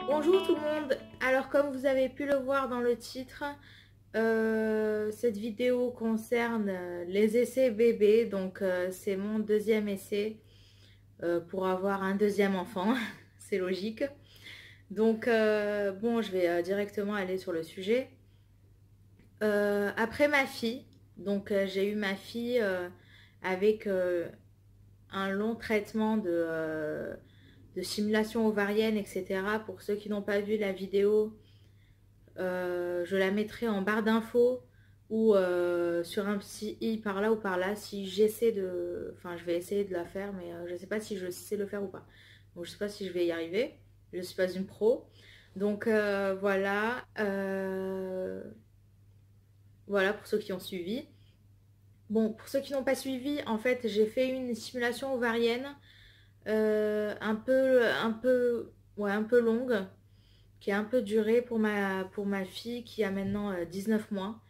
Bonjour tout le monde. Alors comme vous avez pu le voir dans le titre, cette vidéo concerne les essais bébés. Donc c'est mon deuxième essai pour avoir un deuxième enfant. C'est logique. Donc bon, je vais directement aller sur le sujet. Après ma fille, donc j'ai eu ma fille avec un long traitement de stimulation ovarienne, etc. Pour ceux qui n'ont pas vu la vidéo, je la mettrai en barre d'infos ou sur un petit i par là ou par là si j'essaie de... Enfin, je vais essayer de la faire, mais je ne sais pas si je sais le faire ou pas. Donc, je ne sais pas si je vais y arriver. Je ne suis pas une pro. Donc, voilà. Voilà pour ceux qui ont suivi. Bon, pour ceux qui n'ont pas suivi, en fait, j'ai fait une stimulation ovarienne un peu longue, qui a un peu duré pour ma fille qui a maintenant 19 mois.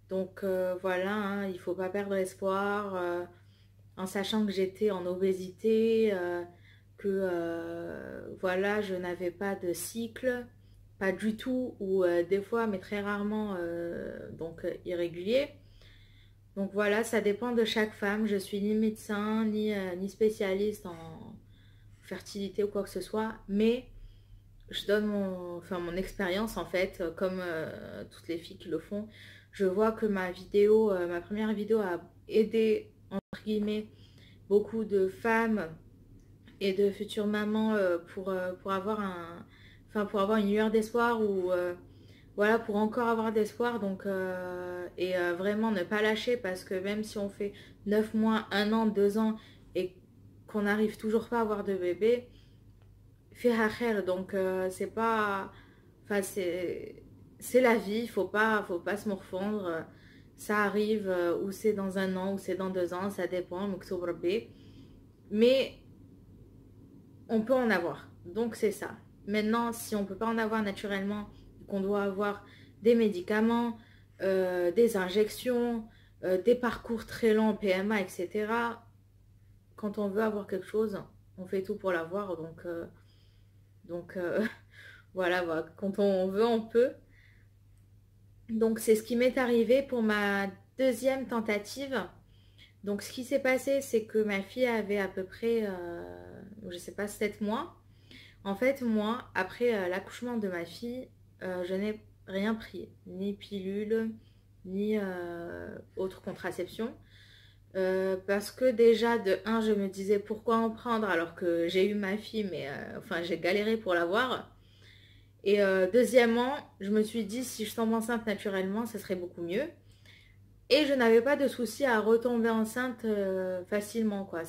Donc voilà, hein, il ne faut pas perdre espoir en sachant que j'étais en obésité, que voilà, je n'avais pas de cycle, pas du tout, ou des fois, mais très rarement, donc irrégulier. Donc voilà, ça dépend de chaque femme. Je suis ni médecin, ni spécialiste en fertilité ou quoi que ce soit, mais je donne mon expérience en fait, comme toutes les filles qui le font. Je vois que ma première vidéo a aidé, entre guillemets, beaucoup de femmes et de futures mamans pour avoir pour avoir une lueur d'espoir ou voilà, pour encore avoir d'espoir. Donc, vraiment ne pas lâcher parce que même si on fait 9 mois, 1 an, 2 ans et qu'on n'arrive toujours pas à avoir de bébé, donc c'est pas, enfin c'est la vie, faut pas se morfondre. Ça arrive ou c'est dans 1 an ou c'est dans 2 ans, ça dépend. Mais on peut en avoir, donc c'est ça. Maintenant, si on peut pas en avoir naturellement, qu'on doit avoir des médicaments, des injections, des parcours très longs PMA, etc. Quand on veut avoir quelque chose, on fait tout pour l'avoir. Donc voilà, quand on veut, on peut. Donc c'est ce qui m'est arrivé pour ma deuxième tentative. Donc ce qui s'est passé, c'est que ma fille avait à peu près, je sais pas, 7 mois. En fait, moi, après l'accouchement de ma fille, je n'ai rien pris, ni pilule, ni autre contraception. Parce que déjà, de un, je me disais pourquoi en prendre alors que j'ai eu ma fille, mais enfin j'ai galéré pour l'avoir. Et deuxièmement, je me suis dit si je tombe enceinte naturellement, ça serait beaucoup mieux. Et je n'avais pas de souci à retomber enceinte facilement, quoi.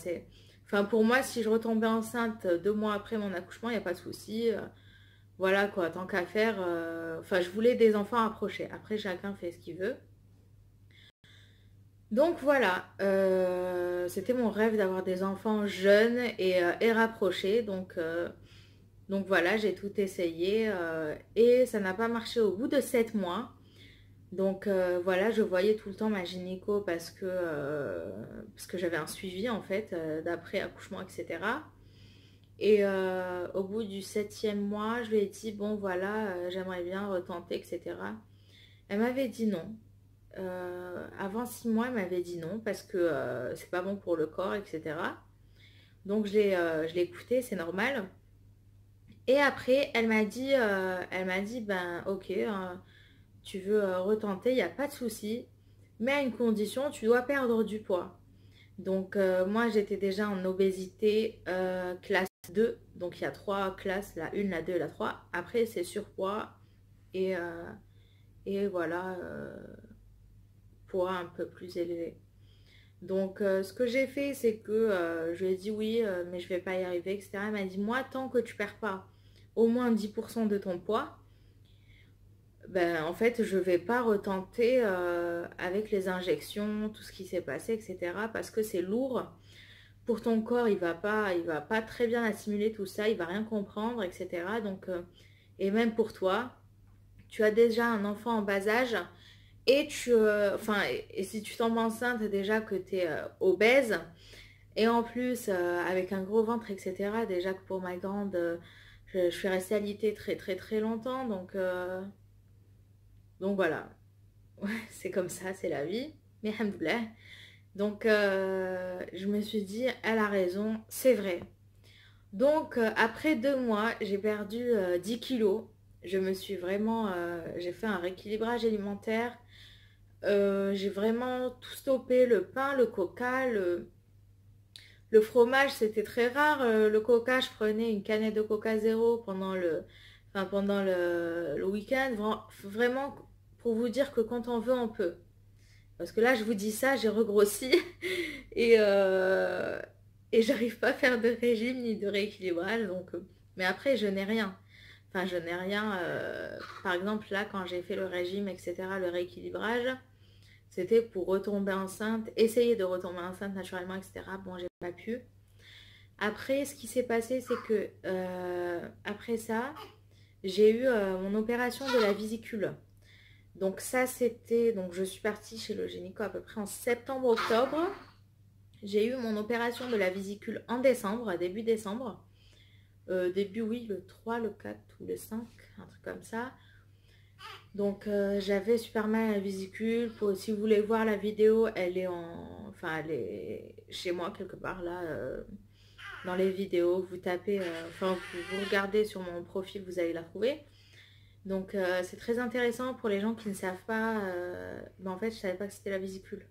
Enfin, pour moi, si je retombais enceinte 2 mois après mon accouchement, il n'y a pas de souci. Voilà, quoi, tant qu'à faire. Enfin, je voulais des enfants approchés. Après, chacun fait ce qu'il veut. Donc voilà, c'était mon rêve d'avoir des enfants jeunes et rapprochés. Donc voilà, j'ai tout essayé et ça n'a pas marché au bout de 7 mois. Donc voilà, je voyais tout le temps ma gynéco parce que j'avais un suivi en fait d'après accouchement, etc. Et au bout du 7e mois, je lui ai dit, bon voilà, j'aimerais bien retenter, etc. Elle m'avait dit non. Avant 6 mois, elle m'avait dit non parce que c'est pas bon pour le corps, etc. Donc je l'ai écouté, c'est normal. Et après, elle m'a dit, ben ok, tu veux retenter, il n'y a pas de souci, mais à une condition, tu dois perdre du poids. Donc moi, j'étais déjà en obésité classe 2, donc il y a 3 classes, la 1, la 2 et la 3. Après, c'est surpoids et, euh, et voilà, poids un peu plus élevé. Donc ce que j'ai fait, c'est que je lui ai dit oui, mais je vais pas y arriver, etc. Elle m'a dit, moi, tant que tu perds pas au moins 10% de ton poids, ben, en fait, je vais pas retenter avec les injections, tout ce qui s'est passé, etc. Parce que c'est lourd. Pour ton corps, il va pas très bien assimiler tout ça, il va rien comprendre, etc. Donc, et même pour toi, tu as déjà un enfant en bas âge et et si tu tombes enceinte déjà que tu es obèse et en plus avec un gros ventre, etc. Déjà que pour ma grande, Je suis restée alitée très très très longtemps, donc voilà. Ouais, c'est comme ça, c'est la vie. Mais alhamdoulilah. Donc je me suis dit, elle a raison, c'est vrai. Donc après 2 mois, j'ai perdu 10 kilos. Je me suis vraiment, j'ai fait un rééquilibrage alimentaire. J'ai vraiment tout stoppé, le pain, le coca, le fromage, c'était très rare. Le coca, je prenais une canette de coca zéro pendant le week-end. Vraiment, pour vous dire que quand on veut, on peut. Parce que là, je vous dis ça, j'ai regrossi et, euh, et j'arrive pas à faire de régime ni de rééquilibrage. Mais après, je n'ai rien. Enfin, je n'ai rien. Par exemple, là, quand j'ai fait le régime, etc., le rééquilibrage, c'était pour retomber enceinte, essayer de retomber enceinte naturellement, etc. Bon, j'ai pas pu. Après, ce qui s'est passé, c'est que après ça, j'ai eu mon opération de la vésicule. Donc ça, c'était... Donc je suis partie chez le gynéco à peu près en septembre-octobre. J'ai eu mon opération de la vésicule en décembre, début décembre. Début, oui, le 3, le 4 ou le 5, un truc comme ça. Donc j'avais super mal à la vésicule. Si vous voulez voir la vidéo, elle est enfin, elle est chez moi quelque part là. Dans les vidéos, vous tapez, enfin vous regardez sur mon profil, vous allez la trouver. Donc c'est très intéressant pour les gens qui ne savent pas. En fait, je savais pas que c'était la vésicule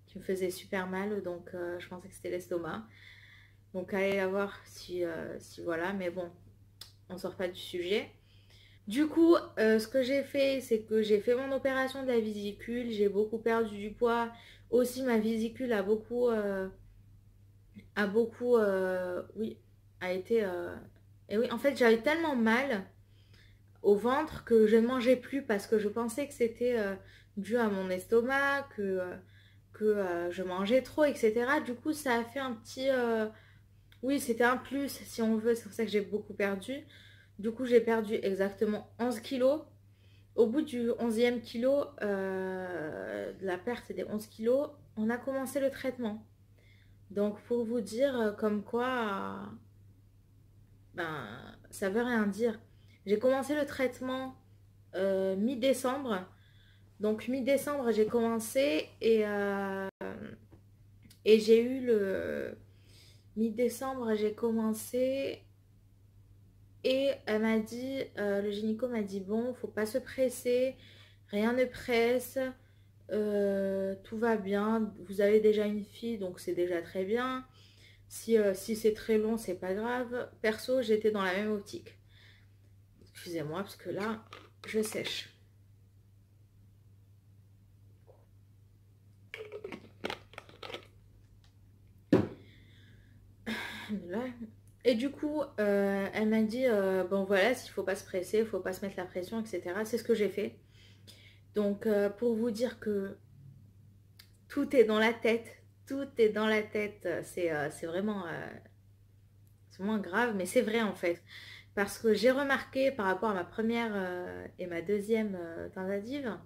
qui me faisait super mal, donc je pensais que c'était l'estomac. Donc allez la voir si voilà, mais bon, on sort pas du sujet. Du coup, ce que j'ai fait, c'est que j'ai fait mon opération de la vésicule, j'ai beaucoup perdu du poids. Aussi, ma vésicule oui, a été... Et oui, en fait, j'avais tellement mal au ventre que je ne mangeais plus parce que je pensais que c'était dû à mon estomac, que je mangeais trop, etc. Du coup, ça a fait un petit... Oui, c'était un plus, si on veut. C'est pour ça que j'ai beaucoup perdu. Du coup, j'ai perdu exactement 11 kilos. Au bout du 11e kilo, de la perte des 11 kilos, on a commencé le traitement. Donc, pour vous dire comme quoi, ben, ça veut rien dire. J'ai commencé le traitement mi-décembre. Donc, mi-décembre, j'ai commencé et j'ai eu le... Mi-décembre, j'ai commencé et elle m'a dit, le gynéco m'a dit, bon, faut pas se presser, rien ne presse, tout va bien, vous avez déjà une fille, donc c'est déjà très bien. Si c'est très long, c'est pas grave. Perso, j'étais dans la même optique. Excusez-moi, parce que là, je sèche. Là. Et du coup, elle m'a dit, bon voilà, s'il faut pas se presser, il faut pas se mettre la pression, etc. C'est ce que j'ai fait. Donc, pour vous dire que tout est dans la tête, tout est dans la tête, c'est vraiment grave, mais c'est vrai en fait. Parce que j'ai remarqué par rapport à ma première et ma deuxième tentative,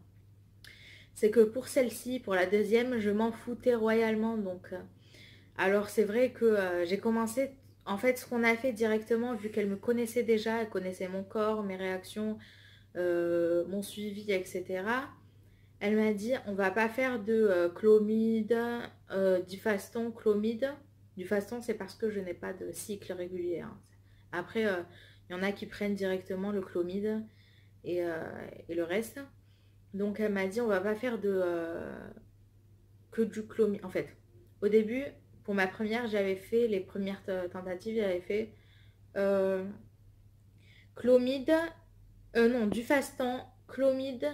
c'est que pour celle-ci, pour la deuxième, je m'en foutais royalement. Donc, alors c'est vrai que j'ai commencé, en fait, ce qu'on a fait directement, vu qu'elle me connaissait déjà, elle connaissait mon corps, mes réactions, mon suivi, etc. Elle m'a dit, on va pas faire de clomide, du faston, clomide. Du faston, c'est parce que je n'ai pas de cycle régulier, hein. Après, il y en a qui prennent directement le clomide et le reste. Donc, elle m'a dit, on va pas faire que du clomide. En fait, au début, pour ma première, j'avais fait les premières tentatives, j'avais fait euh, clomide, non, du faston, clomide,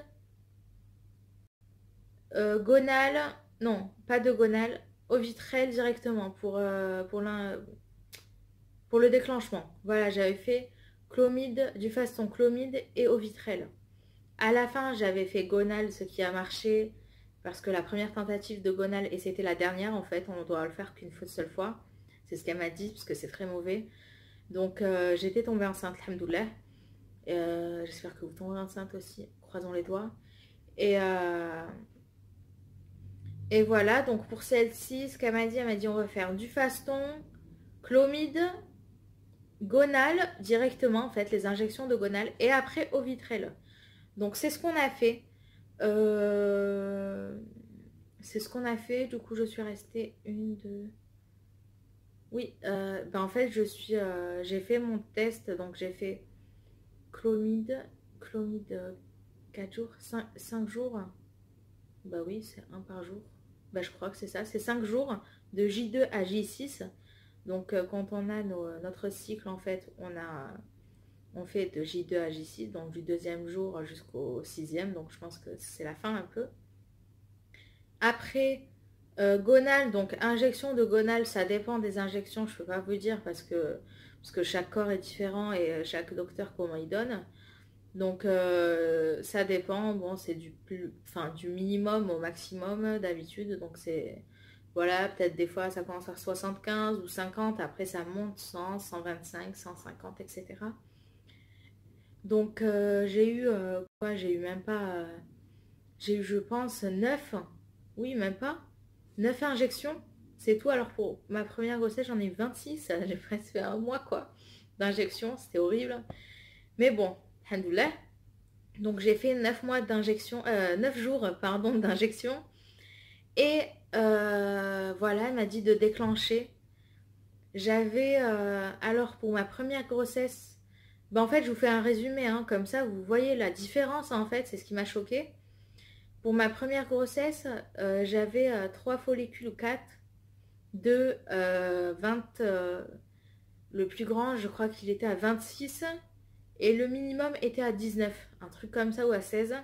gonal, non, pas de gonal, Ovitrel directement pour le déclenchement. Voilà, j'avais fait clomide, du faston clomide et Ovitrel. À la fin, j'avais fait gonal, ce qui a marché parce que la première tentative de gonal, et c'était la dernière en fait, on doit le faire qu'une seule fois. C'est ce qu'elle m'a dit parce que c'est très mauvais. Donc j'étais tombée enceinte, alhamdoulilah. J'espère que vous tombez enceinte aussi, croisons les doigts. Et, euh, et voilà, donc pour celle-ci, ce qu'elle m'a dit, elle m'a dit on va faire du faston, clomide Gonal directement, en fait, les injections de Gonal, et après Ovitrel. Donc c'est ce qu'on a fait. Euh, C'est ce qu'on a fait. Du coup, je suis restée une, deux. Oui, ben en fait, j'ai fait mon test. Donc j'ai fait Clomid 4 jours, 5 jours. Bah oui, c'est un par jour. Bah je crois que c'est ça. C'est 5 jours de J2 à J6. Donc quand on a notre cycle, en fait, on fait de J2 à J6, donc du deuxième jour jusqu'au sixième. Donc je pense que c'est la fin un peu. Après, gonal, donc injection de gonal, ça dépend des injections, je ne peux pas vous dire parce que chaque corps est différent et chaque docteur comment il donne. Donc ça dépend, bon c'est du minimum au maximum d'habitude, donc c'est voilà, peut-être des fois ça commence à 75 ou 50, après ça monte 100, 125, 150, etc. Donc j'ai eu quoi, j'ai eu même pas j'ai eu je pense 9, oui même pas, 9 injections, c'est tout. Alors pour ma première grossesse j'en ai eu 26, j'ai presque fait un mois quoi d'injections, c'était horrible. Mais bon, alhamdoulilah. Donc j'ai fait 9 mois d'injection, 9 jours pardon d'injection. Et voilà, elle m'a dit de déclencher. J'avais alors pour ma première grossesse, ben en fait je vous fais un résumé, hein, comme ça vous voyez la différence en fait, c'est ce qui m'a choqué. Pour ma première grossesse, j'avais 3 follicules ou 4 de 20, le plus grand je crois qu'il était à 26 et le minimum était à 19, un truc comme ça, ou à 16.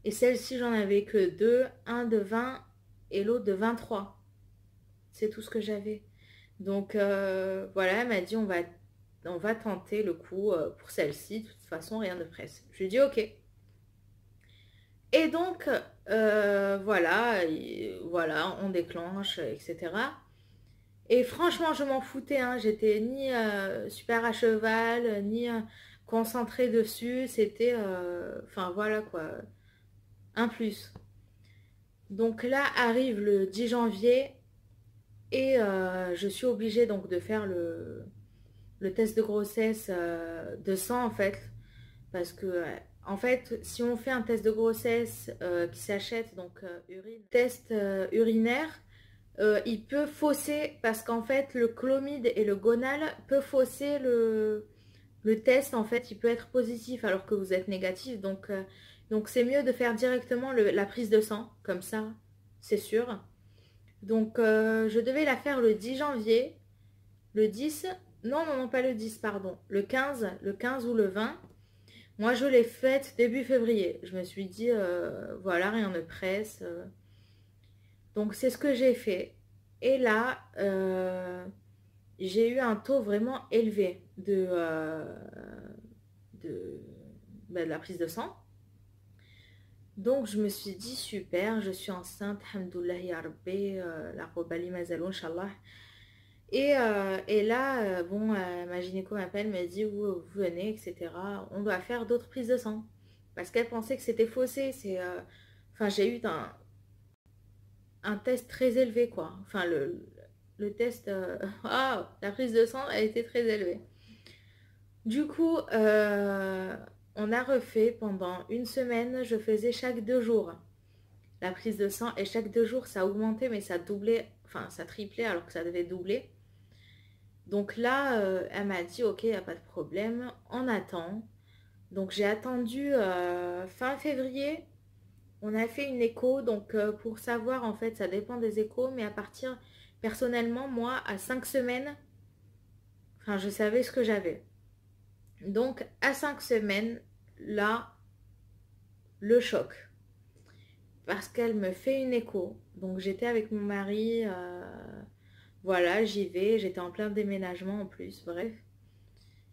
Et celle-ci, j'en avais que deux, un de 20 et l'autre de 23. C'est tout ce que j'avais. Donc voilà, elle m'a dit on va tenter le coup pour celle-ci. De toute façon, rien de presse. Je lui ai dit ok. Et donc voilà, voilà, on déclenche, etc. Et franchement, je m'en foutais. Hein. J'étais ni super à cheval, ni concentrée dessus. C'était, enfin voilà quoi, un plus. Donc là arrive le 10 janvier et je suis obligée donc de faire le test de grossesse de sang en fait. Parce que en fait, si on fait un test de grossesse qui s'achète, donc test urinaire, il peut fausser parce qu'en fait le chlomide et le gonal peut fausser le test. En fait il peut être positif alors que vous êtes négatif, donc c'est mieux de faire directement la prise de sang comme ça, c'est sûr. Donc je devais la faire le 10 janvier, le 10, non non non pas le 10 pardon, le quinze ou le 20. Moi je l'ai faite début février, je me suis dit voilà, rien ne presse, donc c'est ce que j'ai fait. Et là j'ai eu un taux vraiment élevé de, de la prise de sang. Donc je me suis dit super, je suis enceinte, alhamdoulilah ya rabbi, la robali mazalou, inshallah. Et là, bon, ma gynéco m'appelle, me dit vous venez, etc. On doit faire d'autres prises de sang. Parce qu'elle pensait que c'était faussé. Enfin, j'ai eu un test très élevé, quoi. Enfin, le test, la prise de sang a été très élevée. Du coup, on a refait pendant une semaine, je faisais chaque 2 jours la prise de sang. Et chaque 2 jours, ça augmentait, mais ça doublait, enfin, ça triplait alors que ça devait doubler. Donc là, elle m'a dit, ok, il n'y a pas de problème, on attend. Donc j'ai attendu fin février, on a fait une écho. Donc pour savoir, en fait, ça dépend des échos, mais à partir, personnellement, moi, à 5 semaines, enfin, je savais ce que j'avais. Donc à 5 semaines, là, le choc. Parce qu'elle me fait une écho. Donc j'étais avec mon mari, voilà, j'y vais, j'étais en plein déménagement en plus, bref.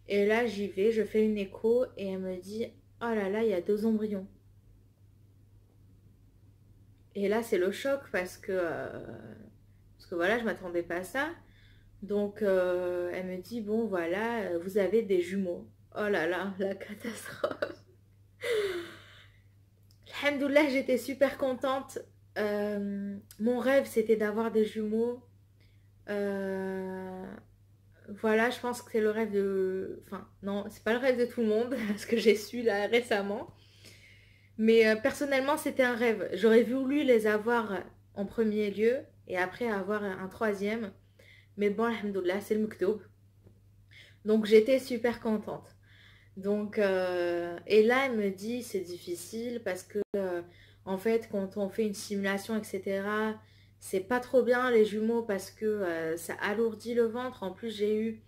Et là, j'y vais, je fais une écho et elle me dit, oh là là, il y a 2 embryons. Et là, c'est le choc parce que voilà, je m'attendais pas à ça. Donc, elle me dit, bon, voilà, vous avez des jumeaux. Oh là là, la catastrophe. Alhamdoulilah, j'étais super contente. Mon rêve, c'était d'avoir des jumeaux. Euh, voilà, je pense que c'est le rêve de... Enfin, non, c'est pas le rêve de tout le monde, parce que j'ai su là récemment. Mais personnellement, c'était un rêve. J'aurais voulu les avoir en premier lieu et après avoir un troisième. Mais bon, alhamdoulilah, c'est le muktoub. Donc j'étais super contente. Donc, et là, elle me dit, c'est difficile parce que, en fait, quand on fait une simulation, etc., c'est pas trop bien les jumeaux parce que ça alourdit le ventre. En plus, j'ai eu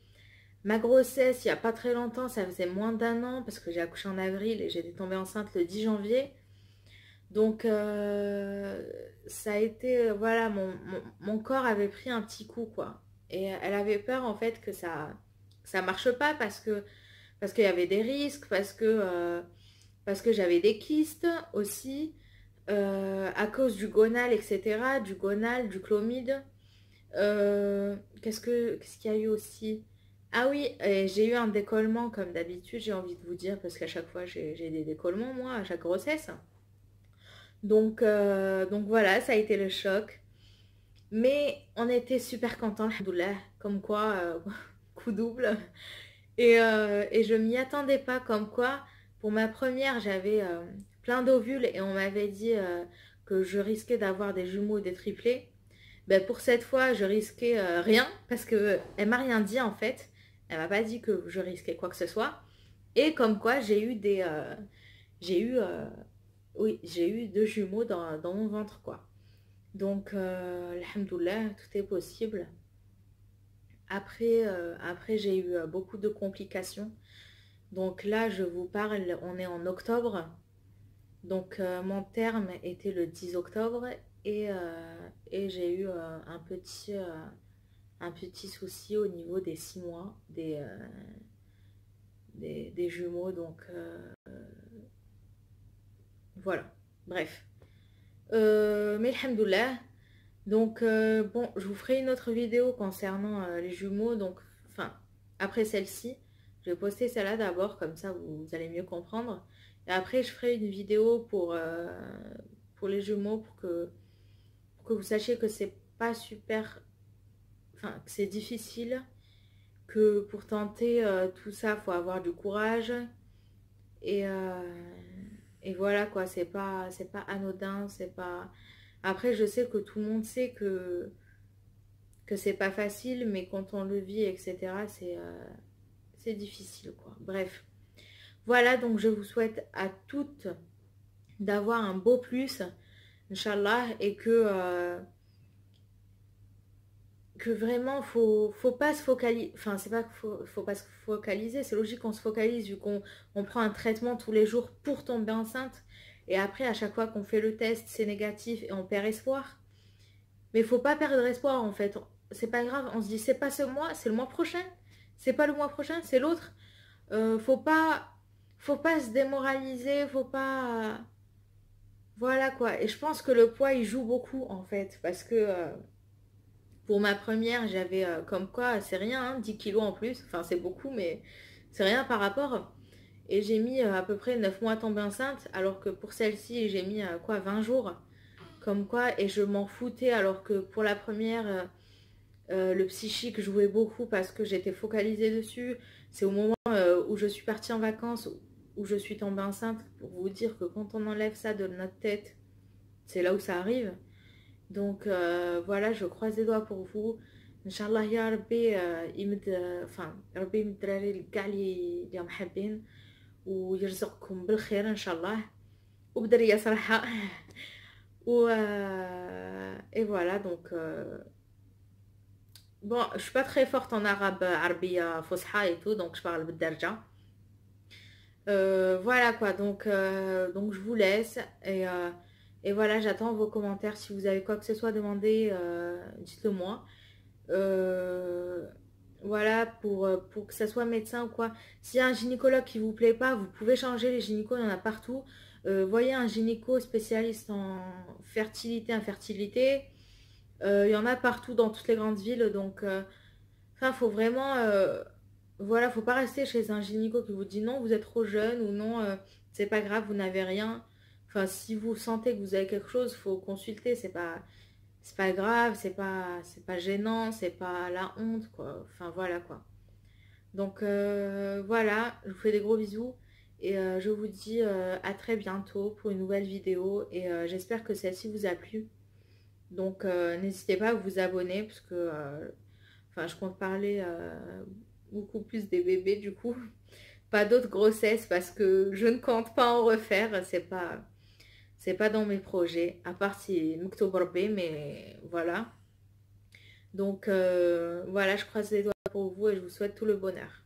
ma grossesse il y a pas très longtemps, ça faisait moins d'un an parce que j'ai accouché en avril et j'étais tombée enceinte le 10 janvier. Donc, ça a été, voilà, mon corps avait pris un petit coup, quoi. Et elle avait peur, en fait, que ça marche pas parce qu'il y avait des risques, parce que j'avais des kystes aussi, à cause du gonal, etc., du gonal, du chlomide. Qu'est-ce qu'il y a eu aussi? Ah oui, et j'ai eu un décollement comme d'habitude, j'ai envie de vous dire, parce qu'à chaque fois j'ai des décollements, moi, à chaque grossesse. Donc voilà, ça a été le choc. Mais on était super contents, alhamdoulilah, comme quoi, coup double. Et je m'y attendais pas, comme quoi, pour ma première, j'avais plein d'ovules et on m'avait dit que je risquais d'avoir des jumeaux ou des triplés. Ben, pour cette fois, je risquais rien parce que elle m'a rien dit en fait. Elle m'a pas dit que je risquais quoi que ce soit. Et comme quoi, j'ai eu, oui, j'ai eu deux jumeaux dans mon ventre quoi. Donc, alhamdoulilah, tout est possible. Après j'ai eu beaucoup de complications. Donc là, je vous parle, on est en octobre. Donc mon terme était le 10 octobre et j'ai eu un petit souci au niveau des 6 mois des jumeaux. Donc voilà, bref. Mais alhamdoulilah. Donc bon, je vous ferai une autre vidéo concernant les jumeaux. Donc, enfin, après celle-ci, je vais poster celle-là d'abord, comme ça vous allez mieux comprendre. Et après, je ferai une vidéo pour les jumeaux pour que vous sachiez que c'est pas super, enfin, que c'est difficile, que pour tenter tout ça, faut avoir du courage. Et, euh, et voilà quoi, c'est pas anodin, c'est pas. Après, je sais que tout le monde sait que c'est pas facile, mais quand on le vit, etc., c'est difficile quoi. Bref. Voilà, donc je vous souhaite à toutes d'avoir un beau plus, Inch'Allah, et que vraiment faut pas se focaliser, enfin c'est pas qu'il faut pas se focaliser, c'est logique qu'on se focalise vu qu'on prend un traitement tous les jours pour tomber enceinte et après à chaque fois qu'on fait le test c'est négatif et on perd espoir, mais il faut pas perdre espoir en fait, c'est pas grave, on se dit c'est pas ce mois, c'est le mois prochain, c'est pas le mois prochain, c'est l'autre. Faut pas se démoraliser, faut pas, voilà quoi. Et je pense que le poids il joue beaucoup en fait parce que pour ma première, j'avais comme quoi, c'est rien, hein, 10 kilos en plus. Enfin, c'est beaucoup, mais c'est rien par rapport. Et j'ai mis à peu près 9 mois à tomber enceinte, alors que pour celle-ci, j'ai mis quoi, 20 jours. Comme quoi, et je m'en foutais, alors que pour la première, le psychique jouait beaucoup parce que j'étais focalisée dessus. C'est au moment où je suis partie en vacances, où je suis tombée enceinte, pour vous dire que quand on enlève ça de notre tête, c'est là où ça arrive. Donc voilà, je croise les doigts pour vous. Inch'Allah ya Rabbi enfin Rabbi يمد الدراري كاع اللي محبين ويرزقكم بالخير ان شاء الله وبدريه صراحه و et voilà donc bon, je suis pas très forte en arabe عربيه فصحى et tout donc je parle بالدرجه. Voilà quoi, donc je vous laisse et voilà, j'attends vos commentaires. Si vous avez quoi que ce soit à demander, dites-le moi. Voilà, pour que ça soit médecin ou quoi. S'il y a un gynécologue qui vous plaît pas, vous pouvez changer. Les gynécos, il y en a partout. Voyez un gynéco spécialiste en fertilité, infertilité. Il y en a partout dans toutes les grandes villes. Donc, enfin, faut vraiment... voilà, faut pas rester chez un gynéco qui vous dit non, vous êtes trop jeune ou non, c'est pas grave, vous n'avez rien. Enfin, si vous sentez que vous avez quelque chose, faut consulter. C'est pas grave, c'est pas gênant, c'est pas la honte, quoi. Enfin, voilà, quoi. Donc voilà, je vous fais des gros bisous et je vous dis à très bientôt pour une nouvelle vidéo et j'espère que celle-ci vous a plu. Donc n'hésitez pas à vous abonner parce que enfin, je compte parler beaucoup plus des bébés du coup. Pas d'autres grossesses parce que je ne compte pas en refaire, c'est pas dans mes projets, à part si Moktober B, mais voilà. Donc voilà, je croise les doigts pour vous et je vous souhaite tout le bonheur.